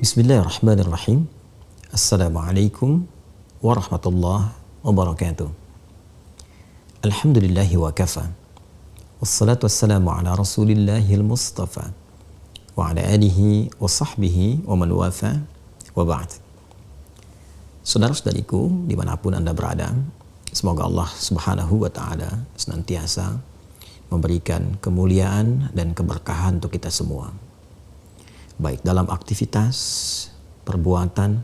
Bismillahirrahmanirrahim. Assalamualaikum warahmatullahi wabarakatuh. Alhamdulillahi wa kafa. Wassalatu wassalamu ala rasulillahil mustafa wa ala alihi wa sahbihi wa man wafa wa ba'd. Saudara-saudariku dimanapun Anda berada, semoga Allah subhanahu wa ta'ala senantiasa memberikan kemuliaan dan keberkahan untuk kita semua, baik dalam aktivitas, perbuatan,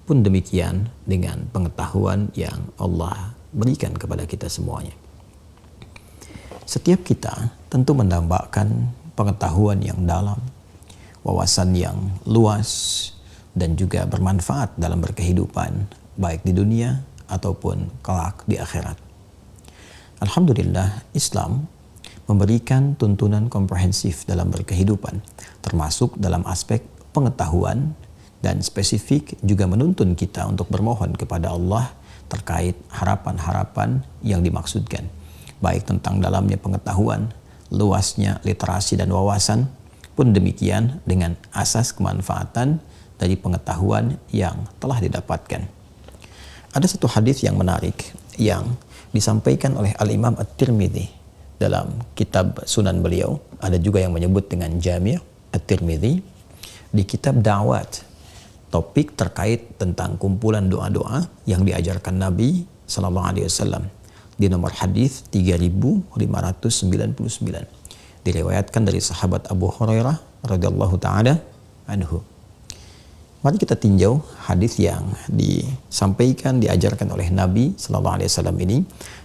pun demikian dengan pengetahuan yang Allah berikan kepada kita semuanya. Setiap kita tentu mendambakan pengetahuan yang dalam, wawasan yang luas, dan juga bermanfaat dalam berkehidupan, baik di dunia ataupun kelak di akhirat. Alhamdulillah, Islam memberikan tuntunan komprehensif dalam berkehidupan, termasuk dalam aspek pengetahuan, dan spesifik juga menuntun kita untuk bermohon kepada Allah terkait harapan-harapan yang dimaksudkan, baik tentang dalamnya pengetahuan, luasnya literasi dan wawasan, pun demikian dengan asas kemanfaatan dari pengetahuan yang telah didapatkan. Ada satu hadis yang menarik yang disampaikan oleh Al-Imam At-Tirmidzi dalam kitab Sunan beliau, ada juga yang menyebut dengan Jami' At-Tirmidzi, di kitab Da'wat, topik terkait tentang kumpulan doa-doa yang diajarkan Nabi sallallahu alaihi wasallam, di nomor hadis 3599, diriwayatkan dari sahabat Abu Hurairah radhiyallahu taala anhu. Mari kita tinjau hadis yang disampaikan, diajarkan oleh Nabi sallallahu alaihi wasallam ini,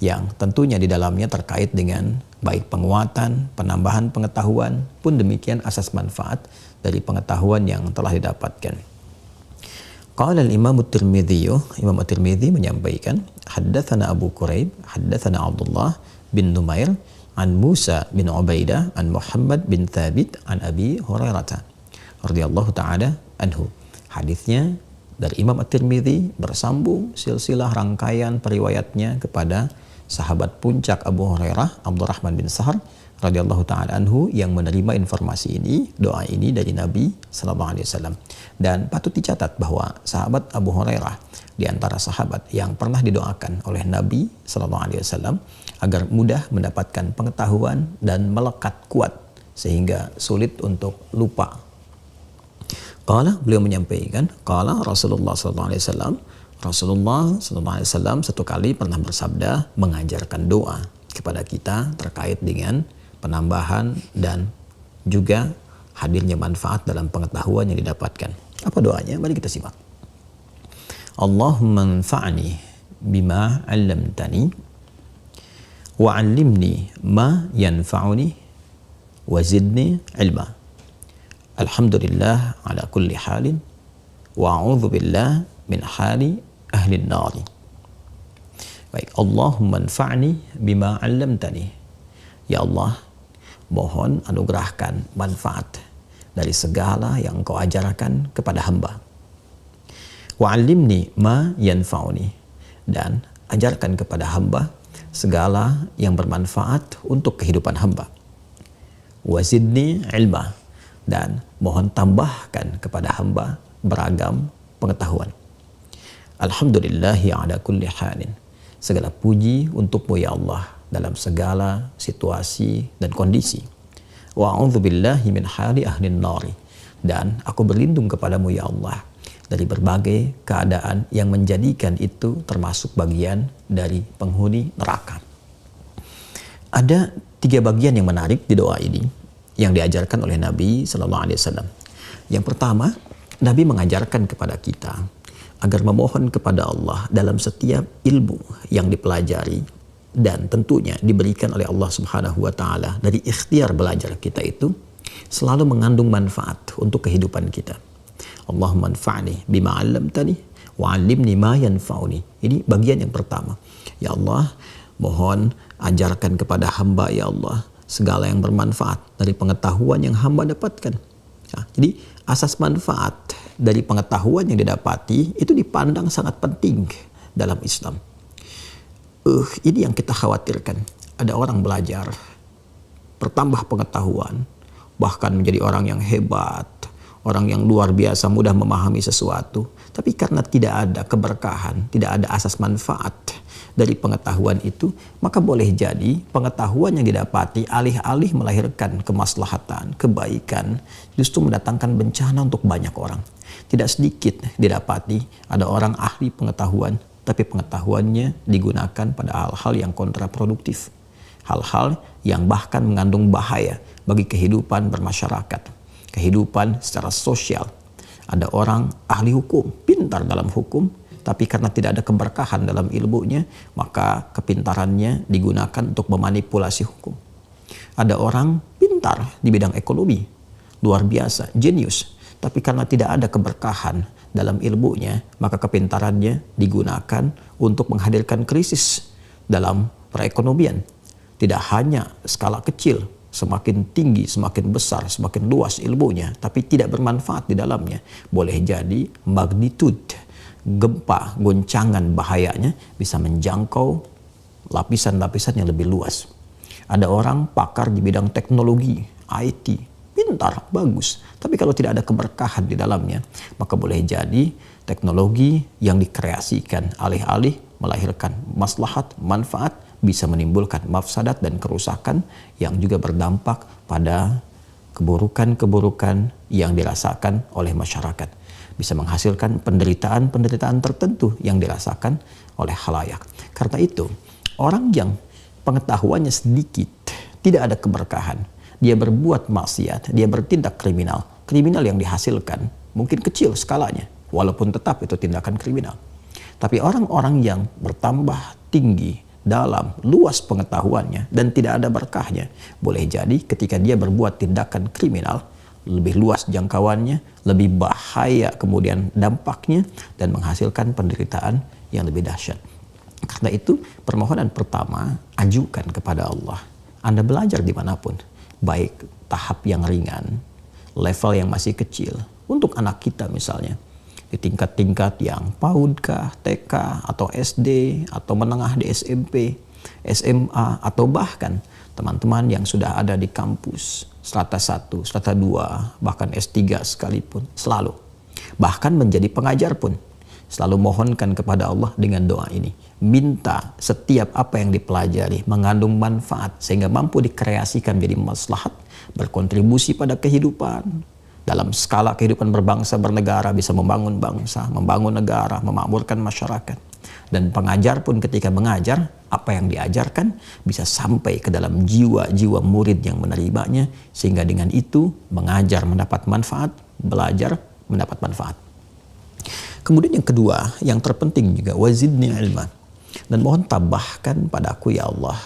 yang tentunya di dalamnya terkait dengan baik penguatan, penambahan pengetahuan, pun demikian asas manfaat dari pengetahuan yang telah didapatkan. Qala al-Imam At-Tirmidzi, Imam At-Tirmidzi menyampaikan, haddatsana Abu Quraib, haddatsana Abdullah bin Numair an Musa bin Ubaidah an Muhammad bin Thabit an Abi Hurairah radhiyallahu taala anhu. Hadisnya dari Imam At-Tirmidzi bersambung silsilah rangkaian periwayatnya kepada sahabat puncak Abu Hurairah, Abdurrahman bin Sahar radhiyallahu taala anhu, yang menerima informasi ini, doa ini dari Nabi sallallahu alaihi wasallam. Dan patut dicatat bahwa sahabat Abu Hurairah di antara sahabat yang pernah didoakan oleh Nabi sallallahu alaihi wasallam agar mudah mendapatkan pengetahuan dan melekat kuat sehingga sulit untuk lupa. Qala, beliau menyampaikan, qala Rasulullah sallallahu alaihi wasallam, Rasulullah sallallahu alaihi wasallam satu kali pernah bersabda mengajarkan doa kepada kita terkait dengan penambahan dan juga hadirnya manfaat dalam pengetahuan yang didapatkan. Apa doanya? Mari kita simak. Allahumma anfa'ni bima 'allamtani wa 'allimni ma yanfa'uni wa zidni 'ilma. Alhamdulillah ala kulli halin wa a'udzu billah min hali ahli an-nar. Baik, Allahumma anfa'ni bima 'allamtani. Ya Allah, mohon anugerahkan manfaat dari segala yang Engkau ajarkan kepada hamba. Wa 'allimni ma yanfa'uni, dan ajarkan kepada hamba segala yang bermanfaat untuk kehidupan hamba. Wa zidni 'ilma, dan mohon tambahkan kepada hamba beragam pengetahuan. Alhamdulillahi ala kulli halin. Segala puji untukmu ya Allah dalam segala situasi dan kondisi. Wa a'udzubillahi min hali ahlin nari. Dan aku berlindung kepadamu ya Allah dari berbagai keadaan yang menjadikan itu termasuk bagian dari penghuni neraka. Ada 3 bagian yang menarik di doa ini yang diajarkan oleh Nabi sallallahu alaihi wasallam. Yang pertama, Nabi mengajarkan kepada kita agar memohon kepada Allah dalam setiap ilmu yang dipelajari dan tentunya diberikan oleh Allah Subhanahu wa taala dari ikhtiar belajar kita itu selalu mengandung manfaat untuk kehidupan kita. Allahumma anfa'ni bima 'allamtani wa 'allimni ma yanfa'uni. Ini bagian yang pertama. Ya Allah, mohon ajarkan kepada hamba ya Allah segala yang bermanfaat dari pengetahuan yang hamba dapatkan. Nah, jadi asas manfaat dari pengetahuan yang didapati itu dipandang sangat penting dalam Islam. Ini yang kita khawatirkan. Ada orang belajar, bertambah pengetahuan, bahkan menjadi orang yang hebat, orang yang luar biasa mudah memahami sesuatu, tapi karena tidak ada keberkahan, tidak ada asas manfaat dari pengetahuan itu, maka boleh jadi pengetahuan yang didapati alih-alih melahirkan kemaslahatan, kebaikan, justru mendatangkan bencana untuk banyak orang. Tidak sedikit didapati ada orang ahli pengetahuan, tapi pengetahuannya digunakan pada hal-hal yang kontraproduktif, hal-hal yang bahkan mengandung bahaya bagi kehidupan bermasyarakat, kehidupan secara sosial. Ada orang ahli hukum, pintar dalam hukum, tapi karena tidak ada keberkahan dalam ilmunya, maka kepintarannya digunakan untuk memanipulasi hukum. Ada orang pintar di bidang ekonomi, luar biasa, jenius, tapi karena tidak ada keberkahan dalam ilmunya, maka kepintarannya digunakan untuk menghadirkan krisis dalam perekonomian. Tidak hanya skala kecil, semakin tinggi, semakin besar, semakin luas ilmunya, tapi tidak bermanfaat di dalamnya. Boleh jadi magnitude, gempa, goncangan bahayanya bisa menjangkau lapisan-lapisan yang lebih luas. Ada orang pakar di bidang teknologi, IT, pintar, bagus, tapi kalau tidak ada keberkahan di dalamnya, maka boleh jadi teknologi yang dikreasikan alih-alih melahirkan maslahat, manfaat, bisa menimbulkan mafsadat dan kerusakan yang juga berdampak pada keburukan-keburukan yang dirasakan oleh masyarakat. Bisa menghasilkan penderitaan-penderitaan tertentu yang dirasakan oleh khalayak. Karena itu, orang yang pengetahuannya sedikit, tidak ada keberkahan, dia berbuat maksiat, dia bertindak kriminal. Kriminal yang dihasilkan mungkin kecil skalanya, walaupun tetap itu tindakan kriminal. Tapi orang-orang yang bertambah tinggi dalam luas pengetahuannya dan tidak ada berkahnya, boleh jadi ketika dia berbuat tindakan kriminal, lebih luas jangkauannya, lebih bahaya kemudian dampaknya, dan menghasilkan penderitaan yang lebih dahsyat. Karena itu permohonan pertama, ajukan kepada Allah. Anda belajar dimanapun, baik tahap yang ringan, level yang masih kecil, untuk anak kita misalnya, di tingkat-tingkat yang PAUD kah, TK, atau SD, atau menengah di SMP, SMA, atau bahkan teman-teman yang sudah ada di kampus, strata 1, strata 2, bahkan S3 sekalipun, selalu. Bahkan menjadi pengajar pun, selalu mohonkan kepada Allah dengan doa ini. Minta setiap apa yang dipelajari mengandung manfaat, sehingga mampu dikreasikan menjadi maslahat, berkontribusi pada kehidupan, dalam skala kehidupan berbangsa bernegara, bisa membangun bangsa, membangun negara, memakmurkan masyarakat. Dan pengajar pun ketika mengajar, apa yang diajarkan bisa sampai ke dalam jiwa-jiwa murid yang menerimanya, sehingga dengan itu mengajar mendapat manfaat, belajar mendapat manfaat. Kemudian yang kedua, yang terpenting juga, wazidni ilman. Dan mohon tambahkan padaku ya Allah,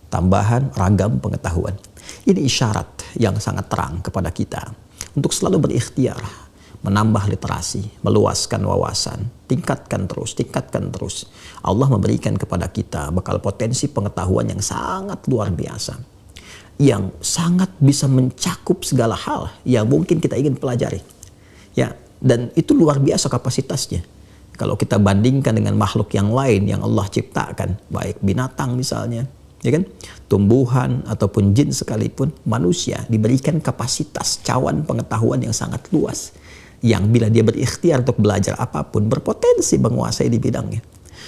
tambahan ragam pengetahuan. Ini isyarat yang sangat terang kepada kita untuk selalu berikhtiar, menambah literasi, meluaskan wawasan, tingkatkan terus. Allah memberikan kepada kita bekal potensi pengetahuan yang sangat luar biasa, yang sangat bisa mencakup segala hal yang mungkin kita ingin pelajari. Ya, dan itu luar biasa kapasitasnya. Kalau kita bandingkan dengan makhluk yang lain yang Allah ciptakan, baik binatang misalnya, ya kan, tumbuhan ataupun jin sekalipun, manusia diberikan kapasitas cawan pengetahuan yang sangat luas, yang bila dia berikhtiar untuk belajar apapun, berpotensi menguasai di bidangnya.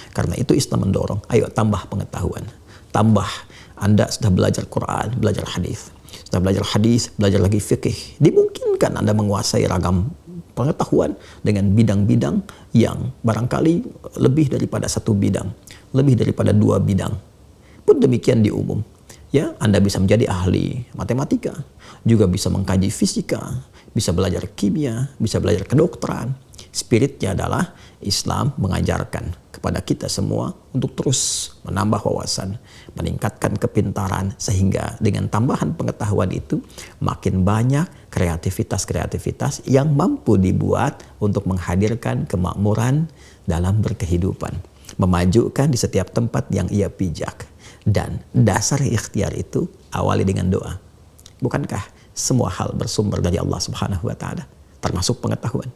Karena itu Islam mendorong, ayo tambah pengetahuan, tambah. Anda sudah belajar Quran, belajar hadis, sudah belajar hadis, belajar lagi fikih, dimungkinkan Anda menguasai ragam pengetahuan dengan bidang-bidang yang barangkali lebih daripada satu bidang, lebih daripada 2 bidang. Pun demikian di umum, ya, Anda bisa menjadi ahli matematika, juga bisa mengkaji fisika, bisa belajar kimia, bisa belajar kedokteran. Spiritnya adalah Islam mengajarkan kepada kita semua untuk terus menambah wawasan, meningkatkan kepintaran, sehingga dengan tambahan pengetahuan itu makin banyak kreativitas-kreativitas yang mampu dibuat untuk menghadirkan kemakmuran dalam berkehidupan, memajukan di setiap tempat yang ia pijak. Dan dasar ikhtiar itu awali dengan doa. Bukankah semua hal bersumber dari Allah Subhanahu wa Ta'ala, termasuk pengetahuan?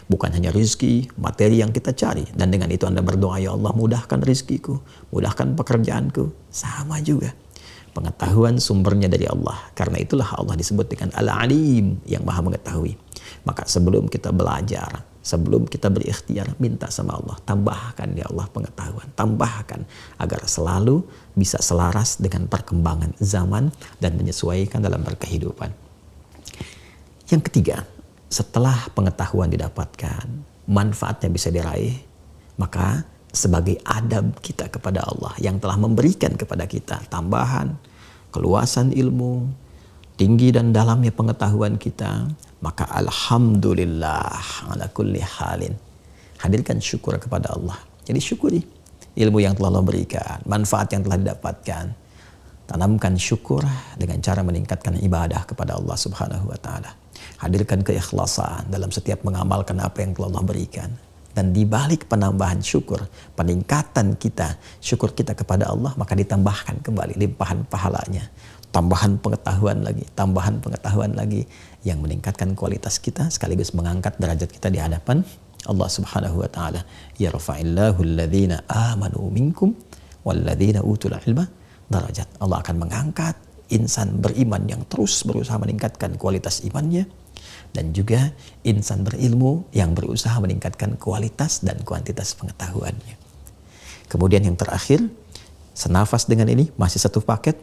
Bukan hanya rizki, materi yang kita cari, dan dengan itu Anda berdoa, ya Allah mudahkan rizkiku, mudahkan pekerjaanku. Sama juga, pengetahuan sumbernya dari Allah. Karena itulah Allah disebut dengan Al-Alim, yang maha mengetahui. Maka sebelum kita belajar, sebelum kita berikhtiar, minta sama Allah, tambahkan ya Allah pengetahuan, tambahkan agar selalu bisa selaras dengan perkembangan zaman dan menyesuaikan dalam berkehidupan. Yang ketiga, setelah pengetahuan didapatkan, manfaatnya bisa diraih, maka sebagai adab kita kepada Allah yang telah memberikan kepada kita tambahan, keluasan ilmu, tinggi dan dalamnya pengetahuan kita, maka alhamdulillah ala kulli halin. Hadirkan syukur kepada Allah. Jadi syukuri ilmu yang telah Allah berikan, manfaat yang telah didapatkan. Tanamkan syukur dengan cara meningkatkan ibadah kepada Allah Subhanahu wa taala. Hadirkan keikhlasan dalam setiap mengamalkan apa yang telah Allah berikan. Dan di balik penambahan syukur, peningkatan kita, syukur kita kepada Allah, maka ditambahkan kembali limpahan pahalanya. Tambahan pengetahuan lagi yang meningkatkan kualitas kita sekaligus mengangkat derajat kita di hadapan Allah Subhanahu wa taala. Yarfa'illahu alladhina amanu minkum walladzina utul ilma darajat. Allah akan mengangkat insan beriman yang terus berusaha meningkatkan kualitas imannya, dan juga insan berilmu yang berusaha meningkatkan kualitas dan kuantitas pengetahuannya. Kemudian yang terakhir, senafas dengan ini, masih satu paket,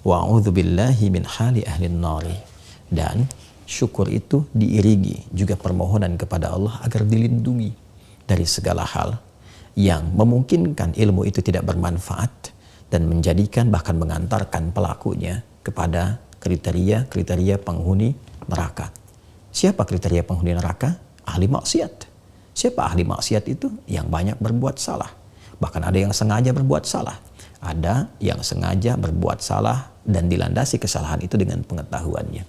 wa'udzubillahi min hali ahlin nari. Dan syukur itu diiringi juga permohonan kepada Allah agar dilindungi dari segala hal yang memungkinkan ilmu itu tidak bermanfaat dan menjadikan bahkan mengantarkan pelakunya kepada kriteria penghuni neraka. Siapa kriteria penghuni neraka? Ahli maksiat. Siapa ahli maksiat itu? Yang banyak berbuat salah. Bahkan ada yang sengaja berbuat salah. Ada yang sengaja berbuat salah dan dilandasi kesalahan itu dengan pengetahuannya.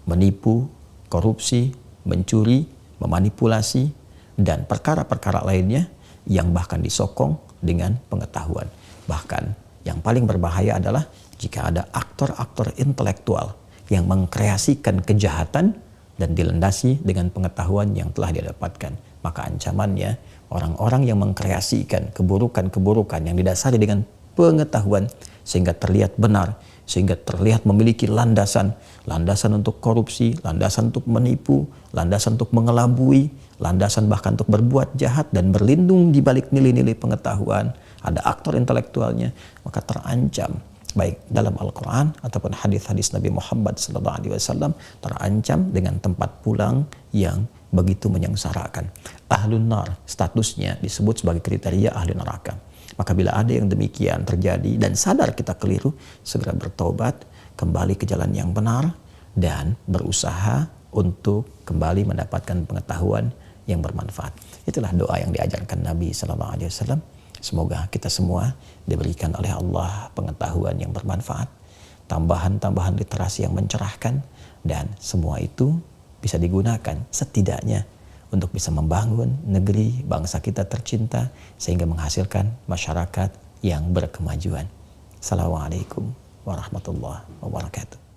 Menipu, korupsi, mencuri, memanipulasi, dan perkara-perkara lainnya yang bahkan disokong dengan pengetahuan. Bahkan yang paling berbahaya adalah jika ada aktor-aktor intelektual yang mengkreasikan kejahatan dan dilandasi dengan pengetahuan yang telah dia dapatkan. Maka ancamannya, orang-orang yang mengkreasikan keburukan-keburukan yang didasari dengan pengetahuan sehingga terlihat benar, sehingga terlihat memiliki landasan untuk korupsi, landasan untuk menipu, landasan untuk mengelabui, landasan bahkan untuk berbuat jahat dan berlindung di balik nilai-nilai pengetahuan, ada aktor intelektualnya, maka terancam baik dalam Al-Quran ataupun hadis-hadis Nabi Muhammad SAW, terancam dengan tempat pulang yang begitu menyengsarakan. Ahlun nar, statusnya disebut sebagai kriteria ahli neraka. Maka bila ada yang demikian terjadi dan sadar kita keliru, segera bertobat, kembali ke jalan yang benar, dan berusaha untuk kembali mendapatkan pengetahuan yang bermanfaat. Itulah doa yang diajarkan Nabi SAW. Semoga kita semua diberikan oleh Allah pengetahuan yang bermanfaat, tambahan-tambahan literasi yang mencerahkan, dan semua itu bisa digunakan setidaknya untuk bisa membangun negeri bangsa kita tercinta sehingga menghasilkan masyarakat yang berkemajuan. Assalamualaikum warahmatullahi wabarakatuh.